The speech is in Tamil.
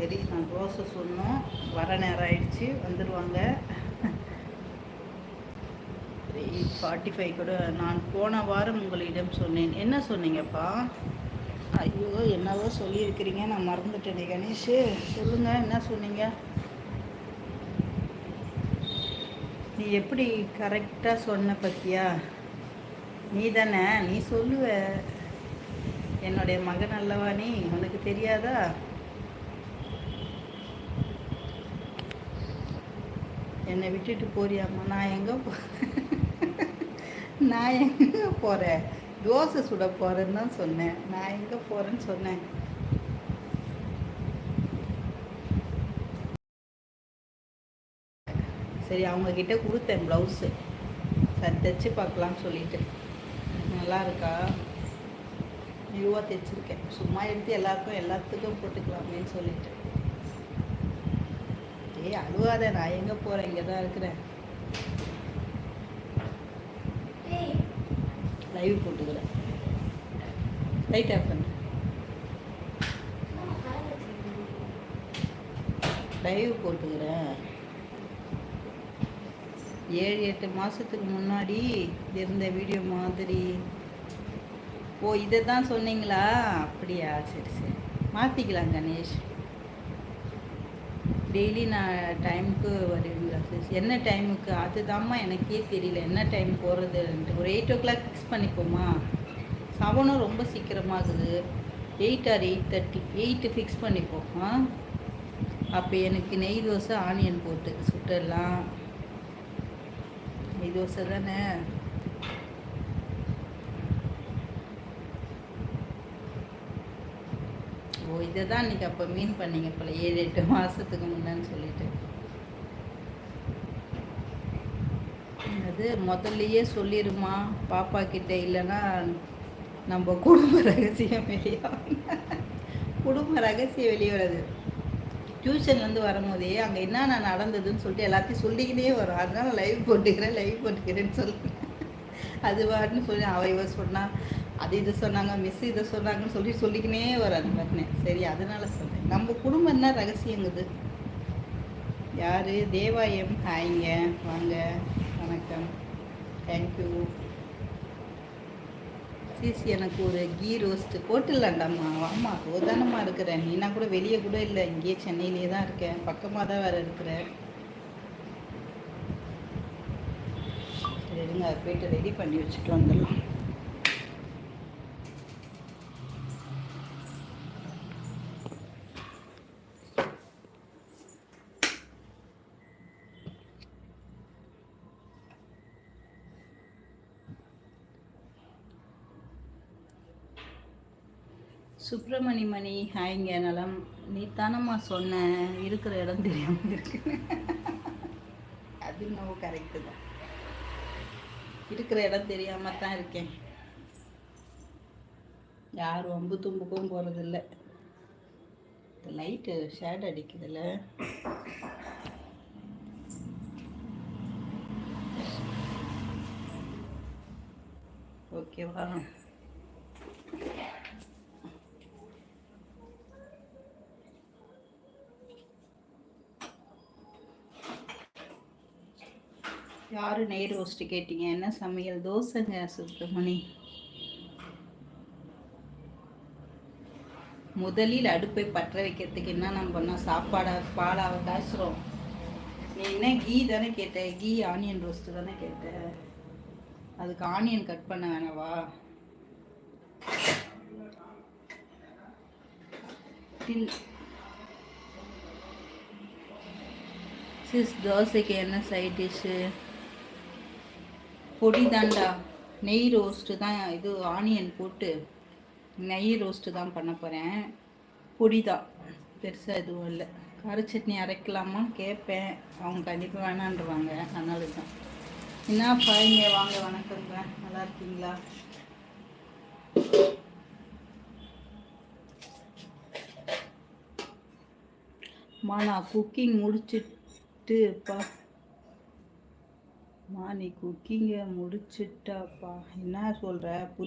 சரி நான் தோசை சொன்னோம், வர நேரம் ஆயிடுச்சு, வந்துடுவாங்க. 8:45 கூட. நான் போன வாரம் உங்களிடம் சொன்னேன். என்ன சொன்னீங்கப்பா? ஐயோ, என்னவோ சொல்லியிருக்கிறீங்க, நான் மறந்துட்டேனே கணேஷ். சொல்லுங்கள், என்ன சொன்னீங்க? நீ எப்படி கரெக்டாக சொன்ன பற்றியா? நீ தானே, நீ சொல்லுவ. என்னுடைய மகன் அல்லவா நீ, உனக்கு தெரியாதா? என்னை விட்டுட்டு போறியாம்மா? நான் எங்கே போகிறேன்? தோசை சுட போகிறேன்னு தான் சொன்னேன். நான் எங்கே போகிறேன்னு சொன்னேன்? சரி, அவங்கக்கிட்ட கொடுத்தேன் ப்ளவுஸு. சரி, தைச்சி பார்க்கலான்னு சொல்லிட்டு. நல்லா இருக்கா? நிறுவா தைச்சிருக்கேன். சும்மா எடுத்து எல்லாத்துக்கும் போட்டுக்கலாமேன்னு சொல்லிட்டு. ஏய், அழுவாத, நான் எங்கே போகிறேன், இங்கே தான் இருக்கிறேன். லைவ் போட்டுக்கிறேன். லைட் ஆஃப் பண்ணு. லைவ் போட்டுக்கிறேன். 7-8 மாதத்துக்கு முன்னாடி இருந்த வீடியோ மாதிரி. ஓ, இதை தான் சொன்னீங்களா? அப்படியா? சரி சரி, மாற்றிக்கலாம் கணேஷ். டெய்லி நான் டைமுக்கு வருவீங்களா? சரி, என்ன டைமுக்கு? அதுதாம்மா எனக்கே தெரியல என்ன டைம் போகிறதுன்ட்டு. ஒரு 8 o'clock ஃபிக்ஸ் பண்ணிப்போமா? 7 ரொம்ப சீக்கிரமாகுது. 8 or 8:30, 8 ஃபிக்ஸ் பண்ணிப்போம். அப்போ எனக்கு நெய் தோசை ஆனியன் போட்டு சுட்டெல்லாம். நெய் தோசை தானே? ஓ, இதை தான் இன்றைக்கி அப்போ மீன் பண்ணிங்க போல, 7-8 மாதத்துக்கு முன்னான்னு சொல்லிட்டு. அது முதல்லையே சொல்லிடுமா பாப்பா கிட்ட, இல்லைன்னா நம்ம குடும்ப ரகசியம் வெளியே வராது. டியூஷன்லேருந்து வரும்போதே அங்கே என்னென்ன நடந்ததுன்னு சொல்லிட்டு எல்லாத்தையும் சொல்லிக்கிட்டே வரும். அதனால லைவ் போட்டுக்கிறேன்னு சொல்லுவேன். அது வாட்டுன்னு சொல்லி இவ சொன்னால், அது இது சொன்னாங்க, மிஸ் இதை சொன்னாங்கன்னு சொல்லிக்கினே வரும். அது மாதிரினே. சரி, அதனால சொல்கிறேன். நம்ம குடும்பம் என்ன ரகசியங்குது. யார்? தேவாயம். ஹாய்ங்க, வாங்க, வணக்கம், தேங்க்யூ. சிசி, எனக்கு ஒரு கீ ரோஸ்ட்டு போட்டுடலாண்டாம்மா. வாம்மா, ரோதானமாக இருக்கிறேன். நீனா கூட வெளியே கூட இல்லை, இங்கேயே சென்னையிலே தான் இருக்கேன். பக்கமாக தான் வேறு இருக்கிறேன். சரிங்க, அதை போய்ட்டு ரெடி பண்ணி வச்சுட்டு வந்துடலாம். சுப்பிரமணி ஹாய்ங்க, நலம். நீ தானம்மா சொன்ன இருக்கிற இடம் தெரியாமல் இருக்கு. அது இன்னும் கரெக்டு தான். இருக்கிற இடம் தெரியாமல் தான் இருக்கேன். யார் வம்பு தும்புக்கும் போகிறதில்ல. லைட்டு ஷேட் அடிக்குதுல்ல. ஓகேவா? யார் நெய் ரோஸ்ட்டு கேட்டீங்க? என்ன சமையல்? தோசைங்க சுப்பிரமணி. முதலில் அடுப்பை பற்ற வைக்கிறதுக்கு என்ன நம்ம பண்ணோம்? பாலாவை காய்ச்சுறோம். நீ என்ன கீ தானே கேட்ட? கீ ஆனியன் ரோஸ்ட்டு தானே கேட்ட? அதுக்கு ஆனியன் கட் பண்ண வேணாவா? சிஸ், தோசைக்கு என்ன சைட் டிஷ்ஷு? பொடி தாண்டா. நெய் ரோஸ்ட்டு தான். இது ஆனியன் போட்டு நெய் ரோஸ்ட்டு தான் பண்ண போகிறேன். பொடி தான், பெருசாக எதுவும் இல்லை. கார சட்னி அரைக்கலாமான்னு கேட்பேன். அவங்க கண்டிப்பாக வேணான்றவாங்க. அதனால தான். என்ன பாருங்க, வாங்க, வணக்கங்க, நல்லா இருக்கீங்களா? நான் குக்கிங் முடிச்சுட்டுப்பா. நீ குக்கிங்கை முடிச்சுட்டாப்பா? என்ன சொல்கிற?